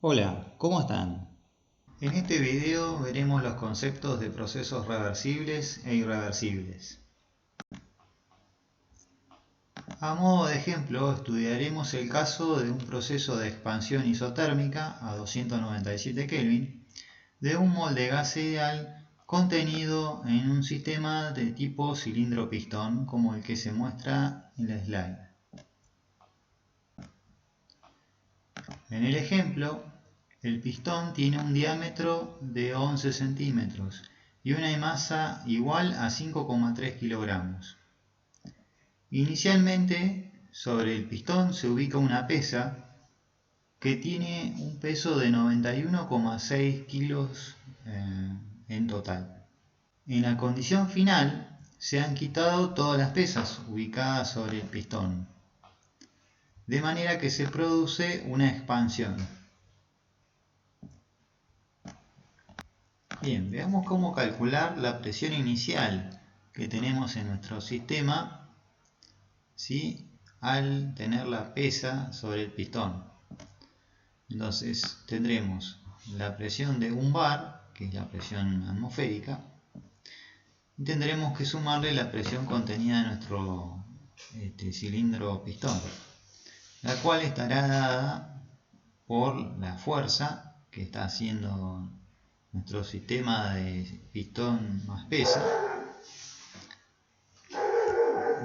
Hola, ¿cómo están? En este video veremos los conceptos de procesos reversibles e irreversibles. A modo de ejemplo, estudiaremos el caso de un proceso de expansión isotérmica a 297 Kelvin de un molde gas ideal contenido en un sistema de tipo cilindro-pistón como el que se muestra en la slide. En el ejemplo, el pistón tiene un diámetro de 11 centímetros y una masa igual a 5,3 kilogramos. Inicialmente, sobre el pistón se ubica una pesa que tiene un peso de 91,6 kilos en total. En la condición final se han quitado todas las pesas ubicadas sobre el pistón, de manera que se produce una expansión. Bien, veamos cómo calcular la presión inicial que tenemos en nuestro sistema, ¿sí?, al tener la pesa sobre el pistón. Entonces tendremos la presión de 1 bar, que es la presión atmosférica, y tendremos que sumarle la presión contenida en nuestro cilindro pistón, la cual estará dada por la fuerza que está haciendo nuestro sistema de pistón más pesa,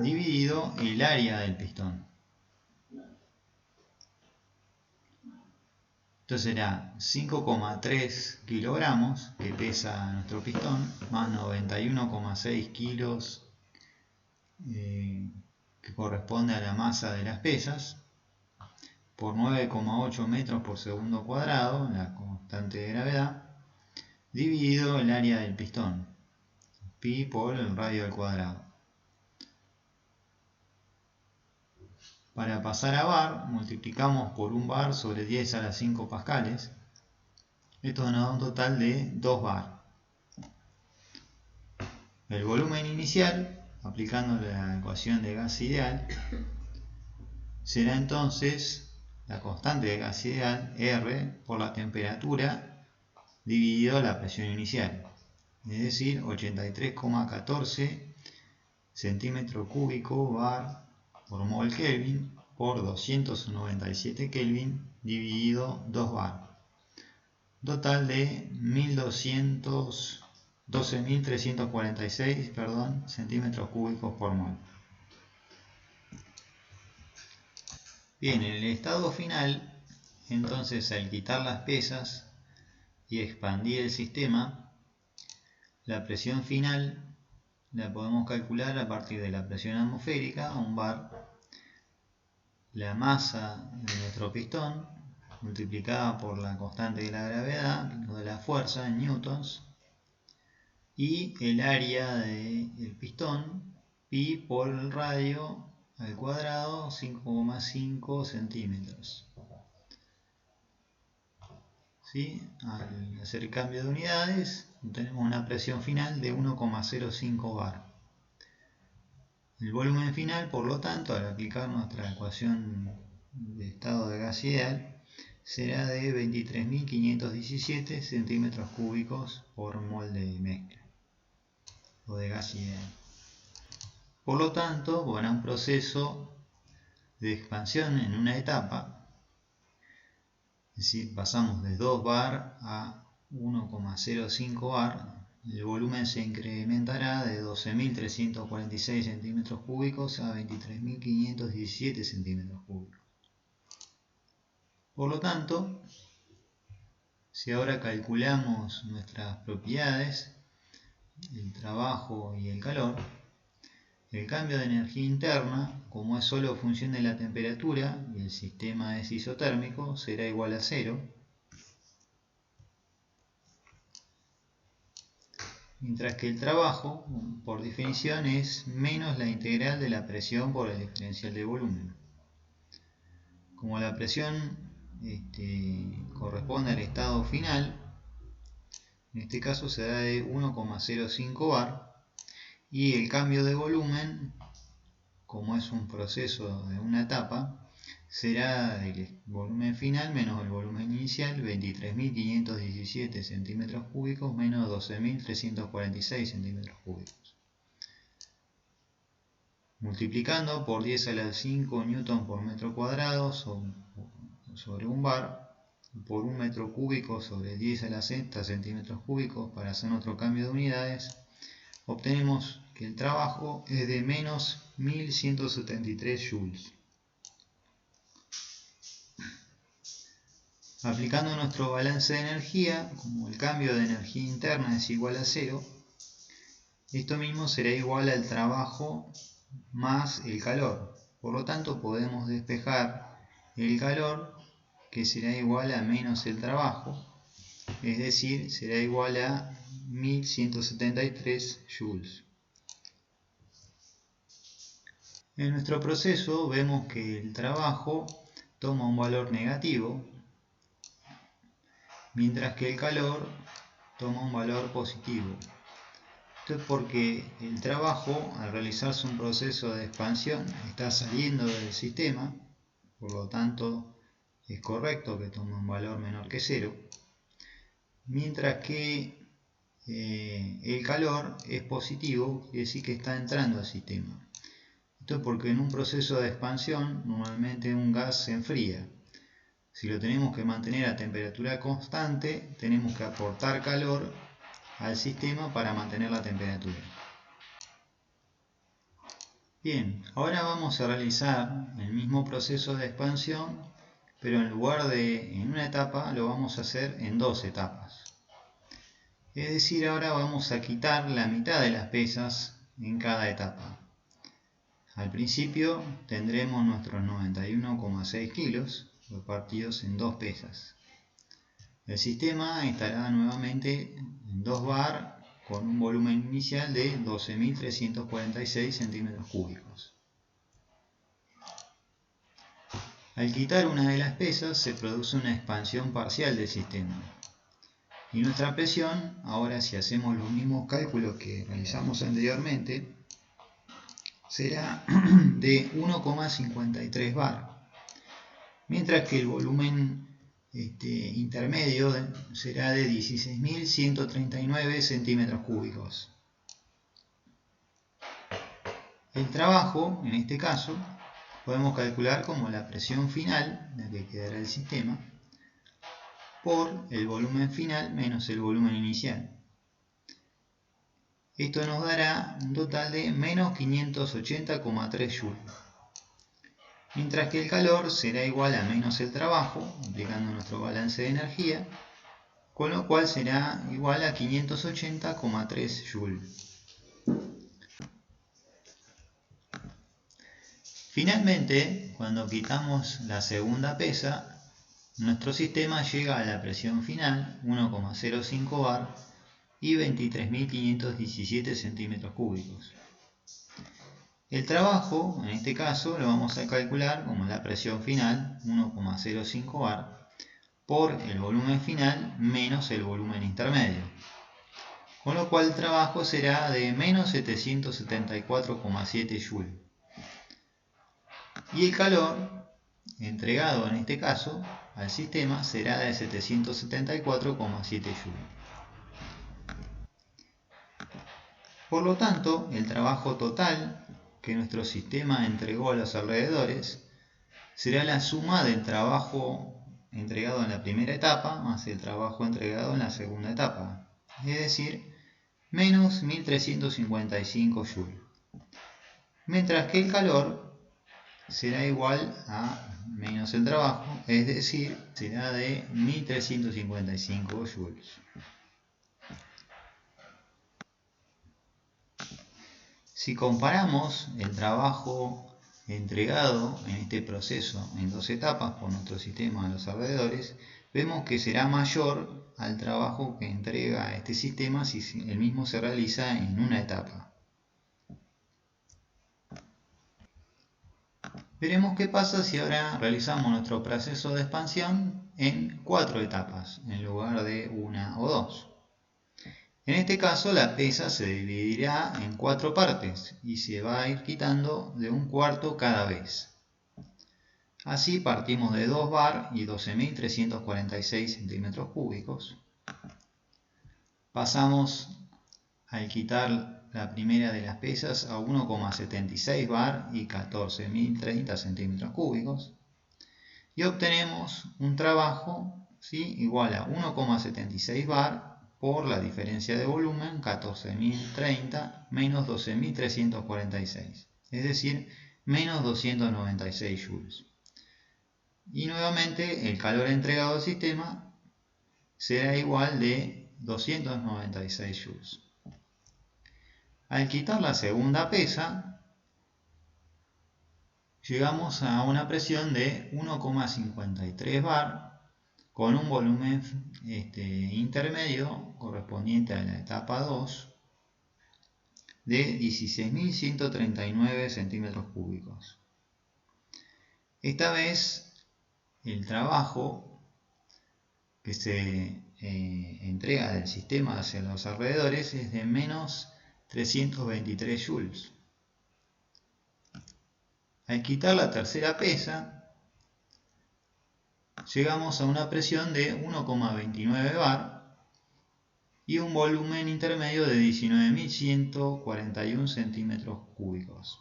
dividido el área del pistón. Entonces será 5,3 kilogramos que pesa nuestro pistón, más 91,6 kilos que corresponde a la masa de las pesas, por 9,8 metros por segundo cuadrado, la constante de gravedad, dividido el área del pistón, pi por el radio al cuadrado. Para pasar a bar, multiplicamos por 1 bar sobre 10 a la 5 pascales. Esto nos da un total de 2 bar. El volumen inicial, aplicando la ecuación de gas ideal, será entonces la constante de gas ideal, R, por la temperatura dividido la presión inicial, es decir, 83,14 centímetros cúbicos bar por mol Kelvin por 297 Kelvin dividido 2 bar. Total de 12.346 centímetros cúbicos por mol. Bien, en el estado final, entonces al quitar las pesas y expandir el sistema, la presión final la podemos calcular a partir de la presión atmosférica, 1 bar, la masa de nuestro pistón multiplicada por la constante de la gravedad, de la fuerza en newtons, y el área del pistón, pi por el radio al cuadrado, 5,5 centímetros. ¿Sí? Al hacer cambio de unidades, tenemos una presión final de 1,05 bar. El volumen final, por lo tanto, al aplicar nuestra ecuación de estado de gas ideal, será de 23.517 centímetros cúbicos por mol de mezcla o de gas ideal. Por lo tanto, para un proceso de expansión en una etapa, es decir, pasamos de 2 bar a 1,05 bar, el volumen se incrementará de 12.346 centímetros cúbicos a 23.517 centímetros cúbicos. Por lo tanto, si ahora calculamos nuestras propiedades, el trabajo y el calor, el cambio de energía interna, como es solo función de la temperatura y el sistema es isotérmico, será igual a 0. Mientras que el trabajo, por definición, es menos la integral de la presión por el diferencial de volumen. Como la presión corresponde al estado final, en este caso se da de 1,05 bar, y el cambio de volumen, como es un proceso de una etapa, será el volumen final menos el volumen inicial, 23.517 centímetros cúbicos menos 12.346 centímetros cúbicos. Multiplicando por 10 a la 5 newton por metro cuadrado sobre un bar, por un metro cúbico sobre 10 a la sexta centímetros cúbicos para hacer otro cambio de unidades, obtenemos que el trabajo es de menos 1173 joules. Aplicando nuestro balance de energía, como el cambio de energía interna es igual a 0, esto mismo será igual al trabajo más el calor. Por lo tanto, podemos despejar el calor, que será igual a menos el trabajo, es decir, será igual a 1173 joules. En nuestro proceso vemos que el trabajo toma un valor negativo, mientras que el calor toma un valor positivo. Esto es porque el trabajo, al realizarse un proceso de expansión, está saliendo del sistema, por lo tanto es correcto que tome un valor menor que 0, mientras que el calor es positivo, quiere decir que está entrando al sistema. Esto es porque en un proceso de expansión normalmente un gas se enfría. Si lo tenemos que mantener a temperatura constante, tenemos que aportar calor al sistema para mantener la temperatura. Bien, ahora vamos a realizar el mismo proceso de expansión, pero en lugar de en una etapa, lo vamos a hacer en 2 etapas. Es decir, ahora vamos a quitar la mitad de las pesas en cada etapa. Al principio tendremos nuestros 91,6 kilos repartidos en 2 pesas. El sistema estará nuevamente en 2 bar con un volumen inicial de 12.346 centímetros cúbicos. Al quitar una de las pesas se produce una expansión parcial del sistema. Y nuestra presión, ahora si hacemos los mismos cálculos que realizamos anteriormente, será de 1,53 bar, mientras que el volumen intermedio será de 16.139 centímetros cúbicos. El trabajo, en este caso, podemos calcular como la presión final, la que quedará el sistema, por el volumen final menos el volumen inicial. Esto nos dará un total de menos 580,3 joules. Mientras que el calor será igual a menos el trabajo, aplicando nuestro balance de energía, con lo cual será igual a 580,3 joules. Finalmente, cuando quitamos la segunda pesa, nuestro sistema llega a la presión final, 1,05 bar y 23.517 centímetros cúbicos. El trabajo, en este caso, lo vamos a calcular como la presión final, 1,05 bar, por el volumen final menos el volumen intermedio. Con lo cual el trabajo será de menos 774,7 joules. Y el calor entregado en este caso al sistema será de 774,7 joules. Por lo tanto, el trabajo total que nuestro sistema entregó a los alrededores será la suma del trabajo entregado en la primera etapa más el trabajo entregado en la segunda etapa, es decir, menos 1355 joules. Mientras que el calor será igual a menos el trabajo, es decir, será de 1355 joules. Si comparamos el trabajo entregado en este proceso en 2 etapas por nuestro sistema a los alrededores, vemos que será mayor al trabajo que entrega este sistema si el mismo se realiza en una etapa. Veremos qué pasa si ahora realizamos nuestro proceso de expansión en 4 etapas en lugar de 1 o 2. En este caso la pesa se dividirá en 4 partes y se va a ir quitando de un cuarto cada vez. Así partimos de 2 bar y 12.346 centímetros cúbicos. Pasamos al quitar la primera de las pesas a 1,76 bar y 14.030 centímetros cúbicos. Y obtenemos un trabajo, ¿sí?, igual a 1,76 bar por la diferencia de volumen, 14.030 menos 12.346, es decir, menos 296 joules. Y nuevamente el calor entregado al sistema será igual de 296 joules. Al quitar la segunda pesa, llegamos a una presión de 1,53 bar con un volumen intermedio correspondiente a la etapa 2 de 16.139 centímetros cúbicos. Esta vez el trabajo que se entrega del sistema hacia los alrededores es de menos 323 joules. Al quitar la tercera pesa, llegamos a una presión de 1,29 bar y un volumen intermedio de 19.141 centímetros cúbicos.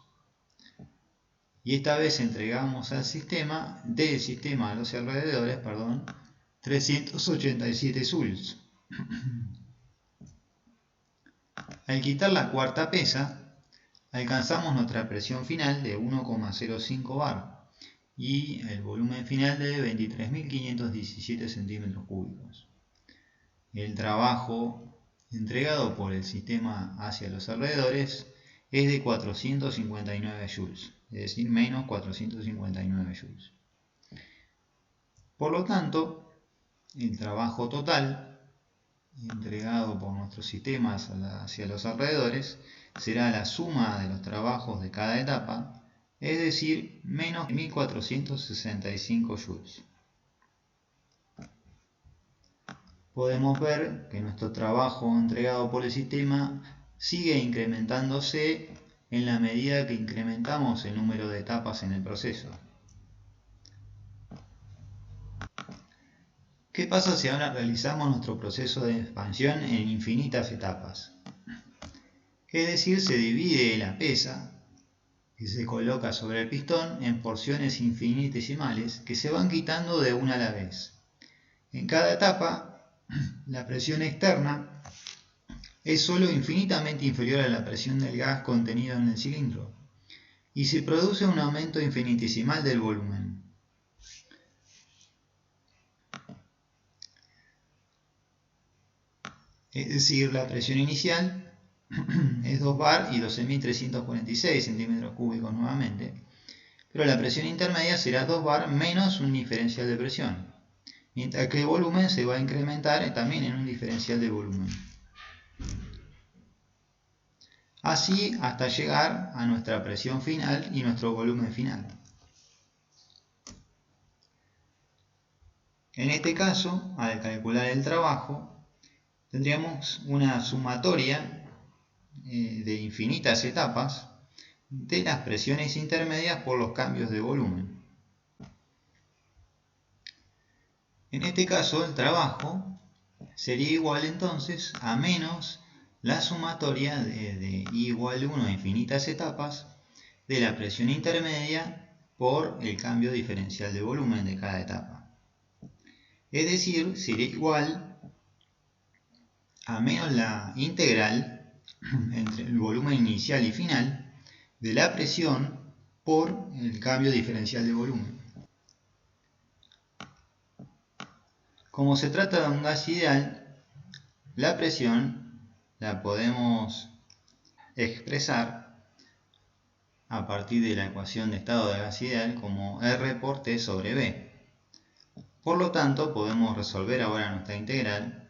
Y esta vez entregamos al sistema, del sistema a los alrededores, 387 joules. Al quitar la cuarta pesa, alcanzamos nuestra presión final de 1,05 bar y el volumen final de 23.517 centímetros cúbicos. El trabajo entregado por el sistema hacia los alrededores es de 459 joules, es decir, menos 459 joules. Por lo tanto, el trabajo total entregado por nuestros sistemas hacia los alrededores será la suma de los trabajos de cada etapa, es decir, menos 1.465 joules. Podemos ver que nuestro trabajo entregado por el sistema sigue incrementándose en la medida que incrementamos el número de etapas en el proceso. ¿Qué pasa si ahora realizamos nuestro proceso de expansión en infinitas etapas? Es decir, se divide la pesa que se coloca sobre el pistón en porciones infinitesimales que se van quitando de una a la vez. En cada etapa, la presión externa es solo infinitamente inferior a la presión del gas contenido en el cilindro y se produce un aumento infinitesimal del volumen. Es decir, la presión inicial es 2 bar y 12.346 centímetros cúbicos nuevamente, pero la presión intermedia será 2 bar menos un diferencial de presión, mientras que el volumen se va a incrementar también en un diferencial de volumen. Así hasta llegar a nuestra presión final y nuestro volumen final. En este caso, al calcular el trabajo, tendríamos una sumatoria de infinitas etapas de las presiones intermedias por los cambios de volumen. En este caso, el trabajo sería igual entonces a menos la sumatoria de I igual 1 a infinitas etapas de la presión intermedia por el cambio diferencial de volumen de cada etapa. Es decir, sería igual a menos la integral entre el volumen inicial y final de la presión por el cambio diferencial de volumen. Como se trata de un gas ideal, la presión la podemos expresar a partir de la ecuación de estado de gas ideal como R por T sobre B. Por lo tanto, podemos resolver ahora nuestra integral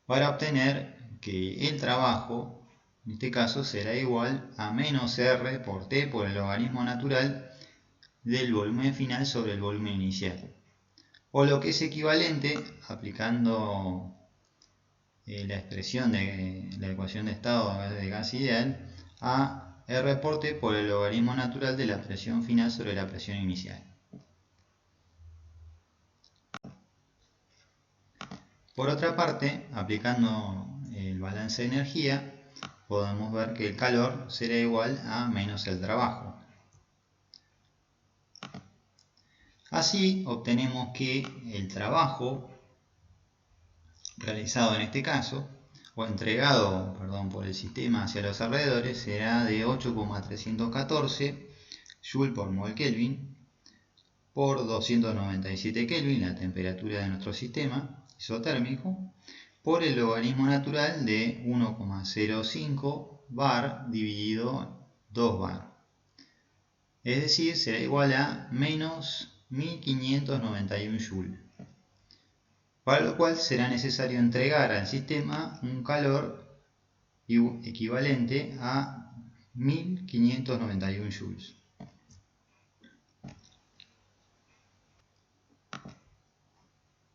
para obtener que el trabajo, en este caso, será igual a menos R por T por el logaritmo natural del volumen final sobre el volumen inicial. O lo que es equivalente, aplicando la expresión de la ecuación de estado de gas ideal, a R por T por el logaritmo natural de la presión final sobre la presión inicial. Por otra parte, aplicando el balance de energía, podemos ver que el calor será igual a menos el trabajo. Así obtenemos que el trabajo realizado en este caso, o entregado, por el sistema hacia los alrededores, será de 8,314 Joule por mol Kelvin por 297 Kelvin, la temperatura de nuestro sistema isotérmico, por el logaritmo natural de 1,05 bar dividido 2 bar. Es decir, será igual a menos 1591 Joule. Para lo cual será necesario entregar al sistema un calor equivalente a 1591 joules.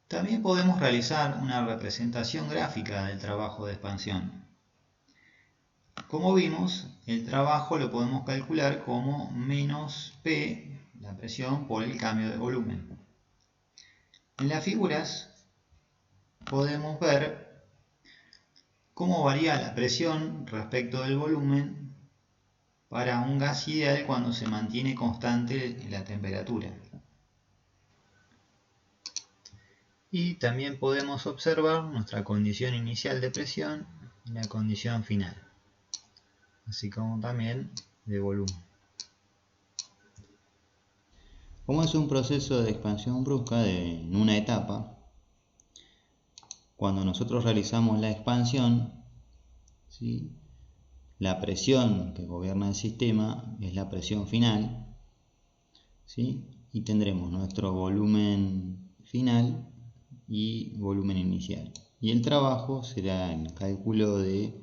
También podemos realizar una representación gráfica del trabajo de expansión. Como vimos, el trabajo lo podemos calcular como menos P, la presión, por el cambio de volumen. En las figuras podemos ver cómo varía la presión respecto del volumen para un gas ideal cuando se mantiene constante la temperatura. Y también podemos observar nuestra condición inicial de presión y la condición final, así como también de volumen. Como es un proceso de expansión brusca en una etapa, cuando nosotros realizamos la expansión, ¿sí?, la presión que gobierna el sistema es la presión final, ¿sí?, y tendremos nuestro volumen final y volumen inicial. Y el trabajo será el cálculo de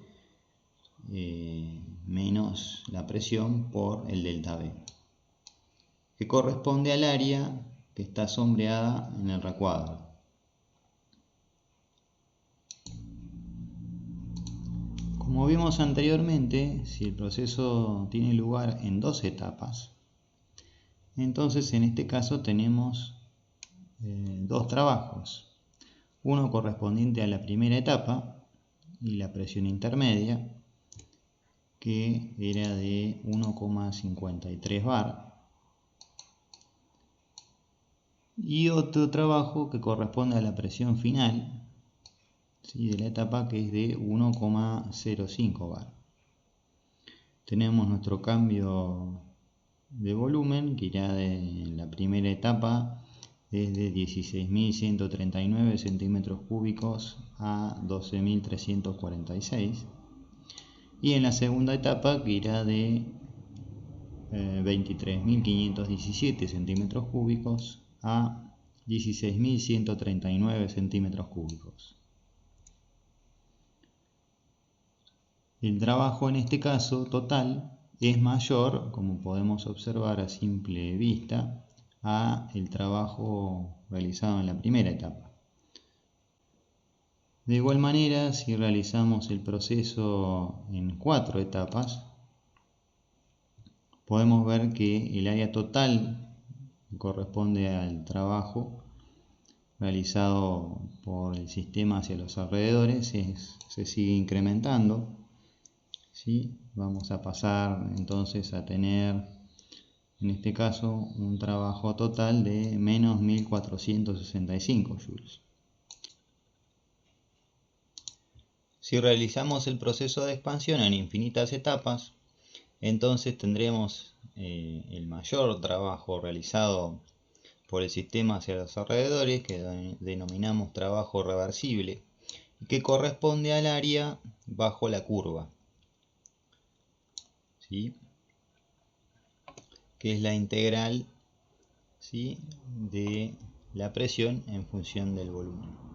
menos la presión por el delta V, que corresponde al área que está sombreada en el recuadro. Como vimos anteriormente, si el proceso tiene lugar en dos etapas, entonces en este caso tenemos dos trabajos, uno correspondiente a la primera etapa y la presión intermedia, que era de 1,53 bar, y otro trabajo que corresponde a la presión final, ¿sí?, de la etapa, que es de 1,05 bar. Tenemos nuestro cambio de volumen, que irá de la primera etapa desde 16.139 centímetros cúbicos a 12.346, y en la segunda etapa, que irá de 23.517 centímetros cúbicos a 16.139 centímetros cúbicos. El trabajo en este caso total es mayor, como podemos observar a simple vista, a el trabajo realizado en la primera etapa. De igual manera, si realizamos el proceso en 4 etapas, podemos ver que el área total que corresponde al trabajo realizado por el sistema hacia los alrededores se sigue incrementando, ¿sí? Vamos a pasar entonces a tener, en este caso, un trabajo total de menos 1465 joules. Si realizamos el proceso de expansión en infinitas etapas, entonces tendremos el mayor trabajo realizado por el sistema hacia los alrededores, que denominamos trabajo reversible, que corresponde al área bajo la curva, ¿sí?, que es la integral, ¿sí?, de la presión en función del volumen.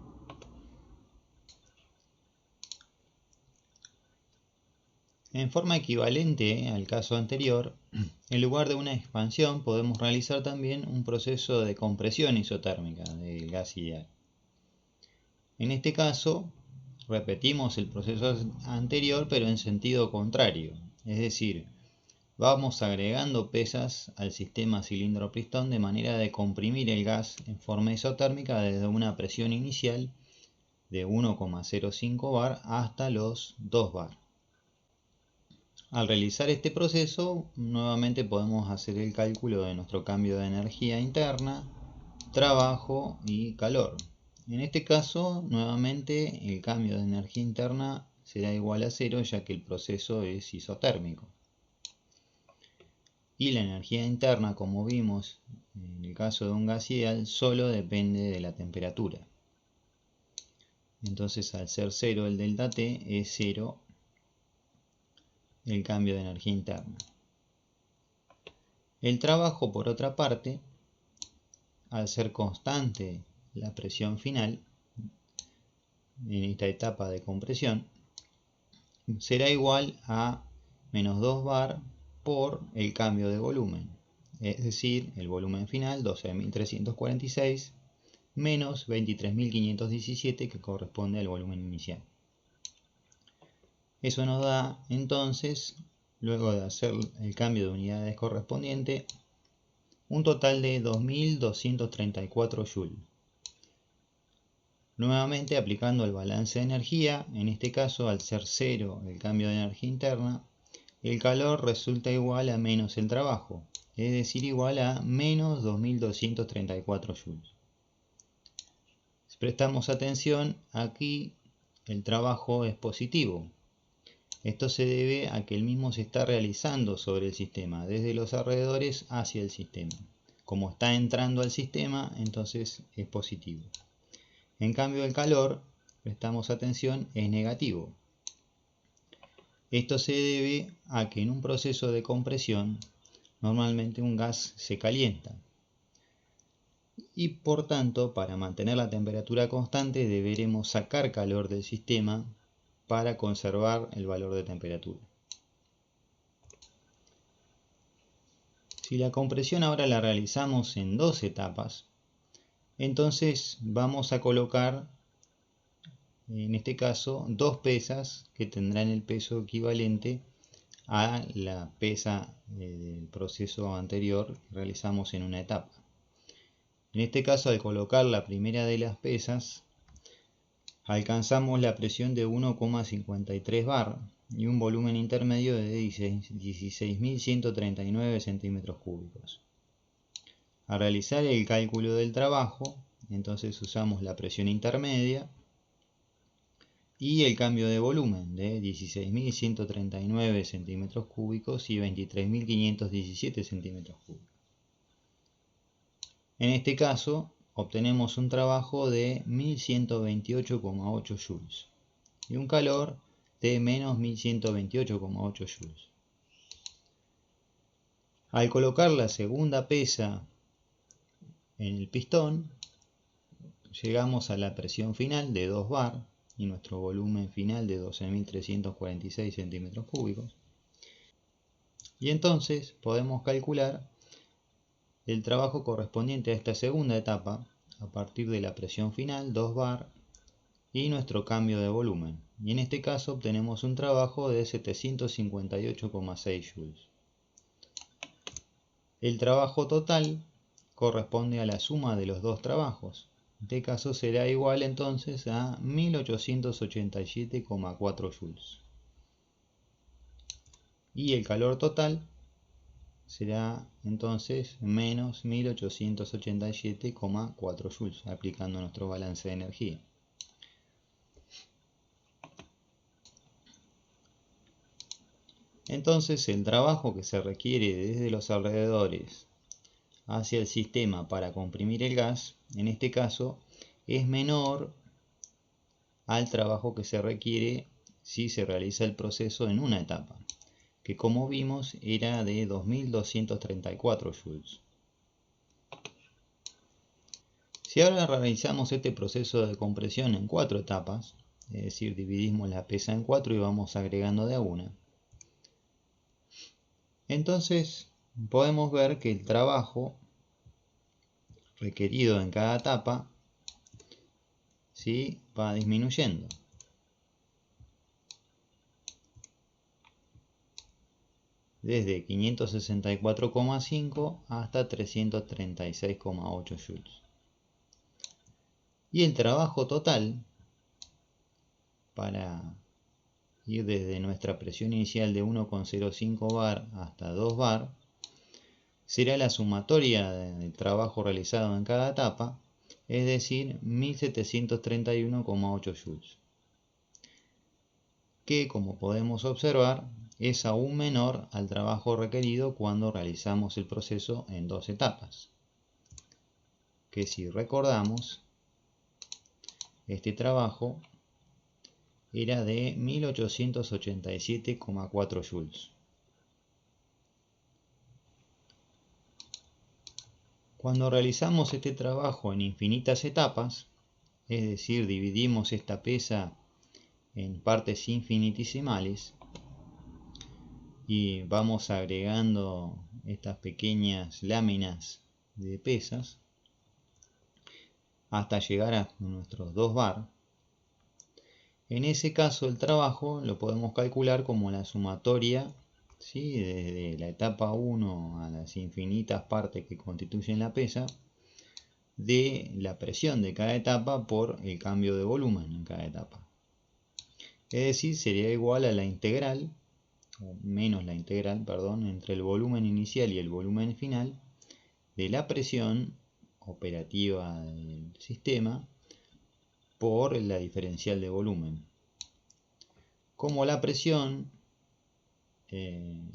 En forma equivalente al caso anterior, en lugar de una expansión podemos realizar también un proceso de compresión isotérmica del gas ideal. En este caso, repetimos el proceso anterior pero en sentido contrario, es decir, vamos agregando pesas al sistema cilindro-pistón de manera de comprimir el gas en forma isotérmica desde una presión inicial de 1,05 bar hasta los 2 bar. Al realizar este proceso, nuevamente podemos hacer el cálculo de nuestro cambio de energía interna, trabajo y calor. En este caso, nuevamente, el cambio de energía interna será igual a 0, ya que el proceso es isotérmico. Y la energía interna, como vimos en el caso de un gas ideal, solo depende de la temperatura. Entonces, al ser 0 el delta T, es 0 el cambio de energía interna. El trabajo, por otra parte, al ser constante la presión final en esta etapa de compresión, será igual a menos 2 bar por el cambio de volumen, es decir, el volumen final 12.346 menos 23.517, que corresponde al volumen inicial. Eso nos da entonces, luego de hacer el cambio de unidades correspondiente, un total de 2.234 Joule. Nuevamente aplicando el balance de energía, en este caso al ser 0 el cambio de energía interna, el calor resulta igual a menos el trabajo, es decir, igual a menos 2.234 joules. Si prestamos atención, aquí el trabajo es positivo. Esto se debe a que el mismo se está realizando sobre el sistema, desde los alrededores hacia el sistema. Como está entrando al sistema, entonces es positivo. En cambio, el calor, prestamos atención, es negativo. Esto se debe a que en un proceso de compresión, normalmente un gas se calienta. Y por tanto, para mantener la temperatura constante, deberemos sacar calor del sistema para conservar el valor de temperatura. Si la compresión ahora la realizamos en dos etapas, entonces vamos a colocar, en este caso, dos pesas que tendrán el peso equivalente a la pesa del proceso anterior que realizamos en una etapa. En este caso, al colocar la primera de las pesas, alcanzamos la presión de 1,53 bar y un volumen intermedio de 16.139 centímetros cúbicos. Al realizar el cálculo del trabajo, entonces usamos la presión intermedia y el cambio de volumen de 16.139 centímetros cúbicos y 23.517 centímetros cúbicos. En este caso, obtenemos un trabajo de 1128,8 joules y un calor de menos 1128,8 joules. Al colocar la segunda pesa en el pistón, llegamos a la presión final de 2 bar y nuestro volumen final de 12.346 centímetros cúbicos. Y entonces podemos calcular el trabajo correspondiente a esta segunda etapa a partir de la presión final 2 bar y nuestro cambio de volumen. Y en este caso obtenemos un trabajo de 758,6 joules. El trabajo total corresponde a la suma de los dos trabajos. En este caso será igual entonces a 1887,4 joules. Y el calor total será entonces menos 1887,4 joules, aplicando nuestro balance de energía. Entonces el trabajo que se requiere desde los alrededores hacia el sistema para comprimir el gas, en este caso, es menor al trabajo que se requiere si se realiza el proceso en una etapa, que como vimos era de 2234 joules. Si ahora realizamos este proceso de compresión en 4 etapas, es decir, dividimos la pesa en 4 y vamos agregando de a una, entonces podemos ver que el trabajo requerido en cada etapa, ¿sí?, va disminuyendo. Desde 564,5 hasta 336,8 joules. Y el trabajo total para ir desde nuestra presión inicial de 1,05 bar hasta 2 bar, será la sumatoria del trabajo realizado en cada etapa, es decir, 1731,8 joules, que como podemos observar es aún menor al trabajo requerido cuando realizamos el proceso en dos etapas, que si recordamos, este trabajo era de 1887,4 joules. Cuando realizamos este trabajo en infinitas etapas, es decir, dividimos esta pesa en partes infinitesimales y vamos agregando estas pequeñas láminas de pesas hasta llegar a nuestros 2 bar, en ese caso el trabajo lo podemos calcular como la sumatoria, ¿sí?, desde la etapa 1 a las infinitas partes que constituyen la pesa, de la presión de cada etapa por el cambio de volumen en cada etapa. Es decir, sería igual a la integral, o menos la integral, perdón, entre el volumen inicial y el volumen final de la presión operativa del sistema por la diferencial de volumen. Como la presión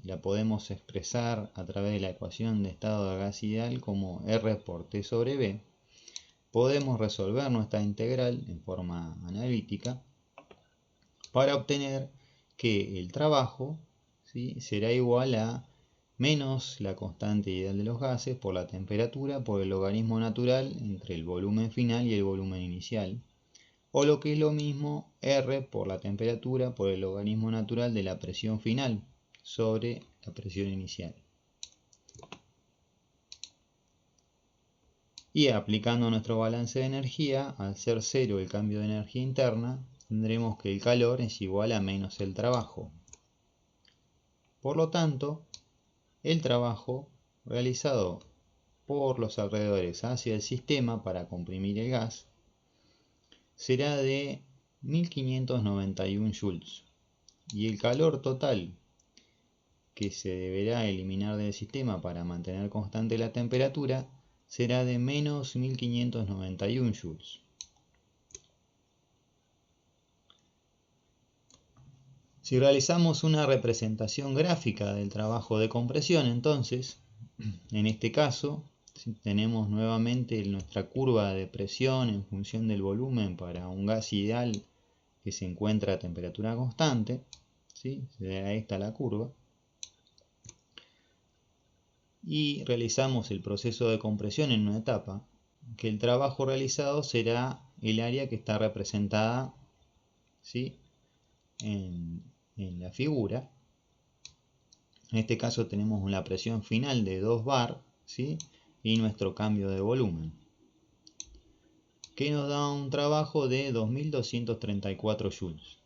la podemos expresar a través de la ecuación de estado de gas ideal como R por T sobre B, podemos resolver nuestra integral en forma analítica para obtener que el trabajo, ¿sí?, será igual a menos la constante ideal de los gases por la temperatura por el logaritmo natural entre el volumen final y el volumen inicial, o lo que es lo mismo, R por la temperatura por el logaritmo natural de la presión final sobre la presión inicial. Y aplicando nuestro balance de energía, al ser cero el cambio de energía interna, tendremos que el calor es igual a menos el trabajo. Por lo tanto, el trabajo realizado por los alrededores hacia el sistema para comprimir el gas será de 1591 joules y el calor total que se deberá eliminar del sistema para mantener constante la temperatura será de menos 1591 joules. Si realizamos una representación gráfica del trabajo de compresión, entonces, en este caso, tenemos nuevamente nuestra curva de presión en función del volumen para un gas ideal que se encuentra a temperatura constante, ¿sí?, ahí está la curva, y realizamos el proceso de compresión en una etapa, que el trabajo realizado será el área que está representada, ¿sí?, en la figura. En este caso tenemos la presión final de 2 bar, ¿sí?, y nuestro cambio de volumen, que nos da un trabajo de 2234 joules.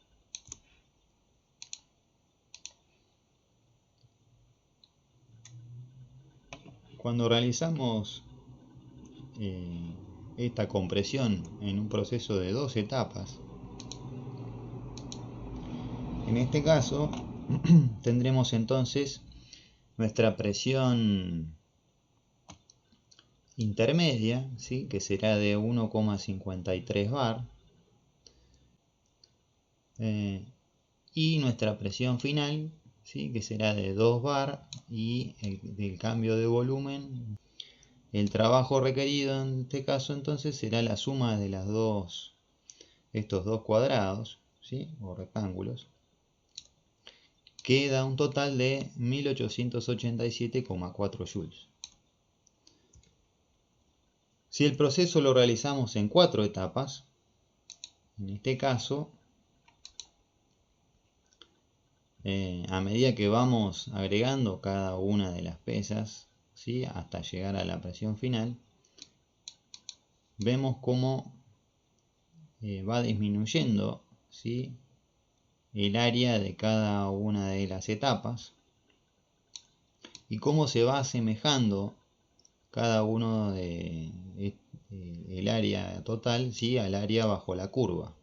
Cuando realizamos esta compresión en un proceso de 2 etapas, en este caso tendremos entonces nuestra presión intermedia, ¿sí?, que será de 1,53 bar, y nuestra presión final, ¿sí?, que será de 2 bar, y del cambio de volumen, el trabajo requerido en este caso entonces será la suma de estos dos cuadrados, ¿sí?, o rectángulos, que da un total de 1887,4 joules. Si el proceso lo realizamos en 4 etapas, en este caso, a medida que vamos agregando cada una de las pesas, ¿sí?, hasta llegar a la presión final, vemos cómo va disminuyendo, ¿sí?, el área de cada una de las etapas y cómo se va asemejando cada uno el área total, ¿sí?, al área bajo la curva.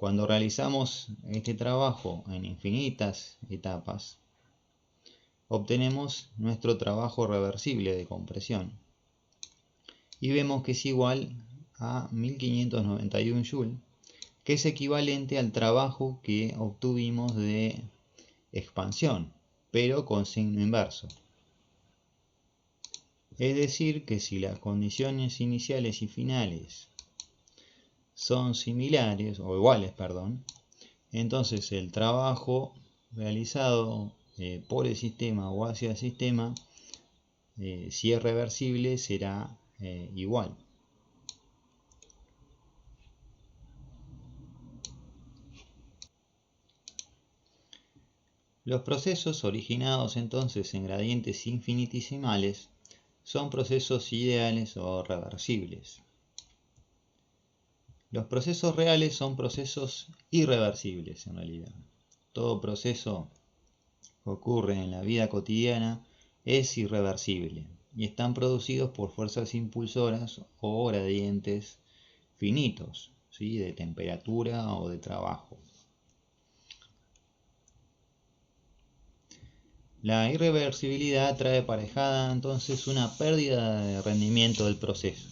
Cuando realizamos este trabajo en infinitas etapas, obtenemos nuestro trabajo reversible de compresión y vemos que es igual a 1591 Joule, que es equivalente al trabajo que obtuvimos de expansión, pero con signo inverso. Es decir, que si las condiciones iniciales y finales son similares, o iguales, perdón, entonces el trabajo realizado por el sistema o hacia el sistema, si es reversible, será igual. Los procesos originados entonces en gradientes infinitesimales son procesos ideales o reversibles. Los procesos reales son procesos irreversibles en realidad. Todo proceso que ocurre en la vida cotidiana es irreversible y están producidos por fuerzas impulsoras o gradientes finitos, ¿sí?, de temperatura o de trabajo. La irreversibilidad trae aparejada entonces una pérdida de rendimiento del proceso.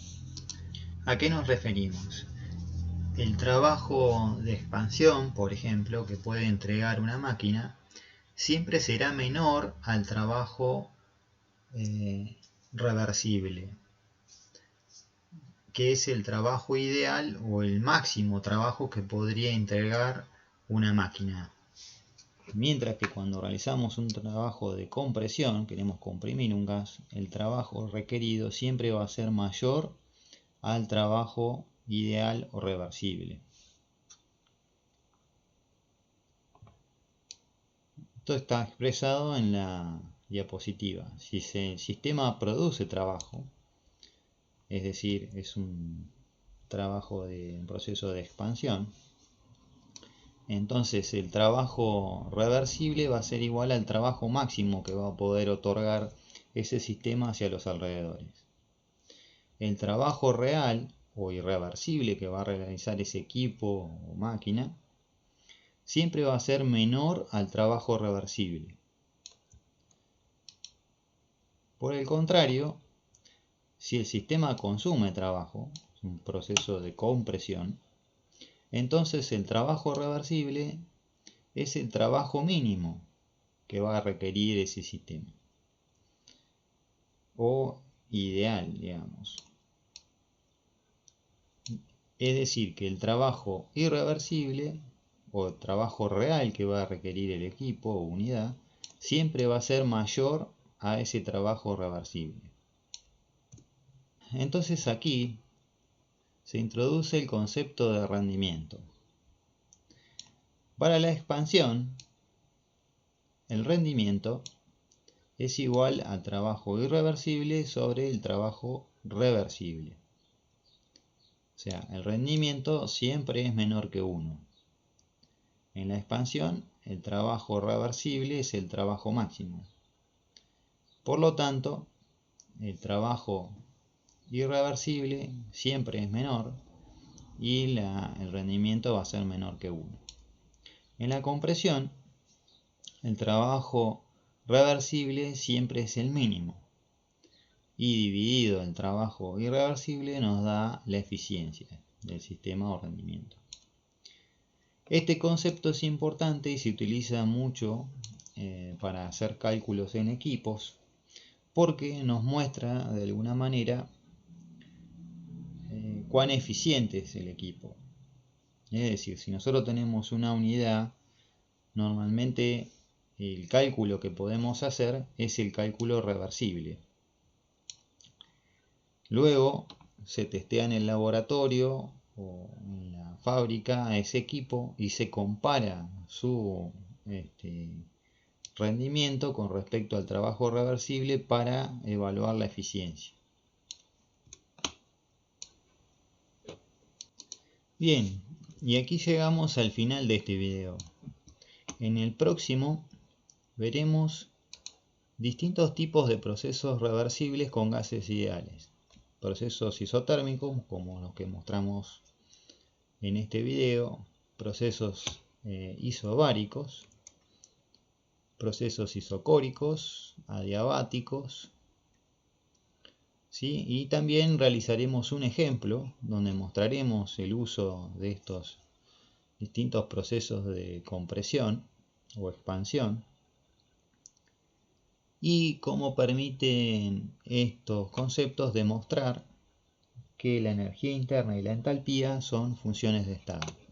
¿A qué nos referimos? El trabajo de expansión, por ejemplo, que puede entregar una máquina, siempre será menor al trabajo reversible, que es el trabajo ideal o el máximo trabajo que podría entregar una máquina. Mientras que cuando realizamos un trabajo de compresión, queremos comprimir un gas, el trabajo requerido siempre va a ser mayor al trabajo ideal o reversible. Esto está expresado en la diapositiva. Si el sistema produce trabajo, es decir, es un trabajo de un proceso de expansión, entonces el trabajo reversible va a ser igual al trabajo máximo que va a poder otorgar ese sistema hacia los alrededores. El trabajo real o irreversible que va a realizar ese equipo o máquina siempre va a ser menor al trabajo reversible. Por el contrario, si el sistema consume trabajo, un proceso de compresión, entonces el trabajo reversible es el trabajo mínimo que va a requerir ese sistema, o ideal, digamos. Es decir, que el trabajo irreversible o el trabajo real que va a requerir el equipo o unidad siempre va a ser mayor a ese trabajo reversible. Entonces aquí se introduce el concepto de rendimiento. Para la expansión, el rendimiento es igual al trabajo irreversible sobre el trabajo reversible. O sea, el rendimiento siempre es menor que 1. En la expansión, el trabajo reversible es el trabajo máximo. Por lo tanto, el trabajo irreversible siempre es menor y el rendimiento va a ser menor que 1. En la compresión, el trabajo reversible siempre es el mínimo y dividido el trabajo irreversible nos da la eficiencia del sistema o rendimiento. Este concepto es importante y se utiliza mucho para hacer cálculos en equipos porque nos muestra de alguna manera cuán eficiente es el equipo. Es decir, si nosotros tenemos una unidad, normalmente el cálculo que podemos hacer es el cálculo reversible. Luego se testea en el laboratorio o en la fábrica a ese equipo y se compara su rendimiento con respecto al trabajo reversible para evaluar la eficiencia. Bien, y aquí llegamos al final de este video. En el próximo veremos distintos tipos de procesos reversibles con gases ideales. Procesos isotérmicos como los que mostramos en este video, procesos isobáricos, procesos isocóricos, adiabáticos, ¿sí? Y también realizaremos un ejemplo donde mostraremos el uso de estos distintos procesos de compresión o expansión y cómo permiten estos conceptos demostrar que la energía interna y la entalpía son funciones de estado.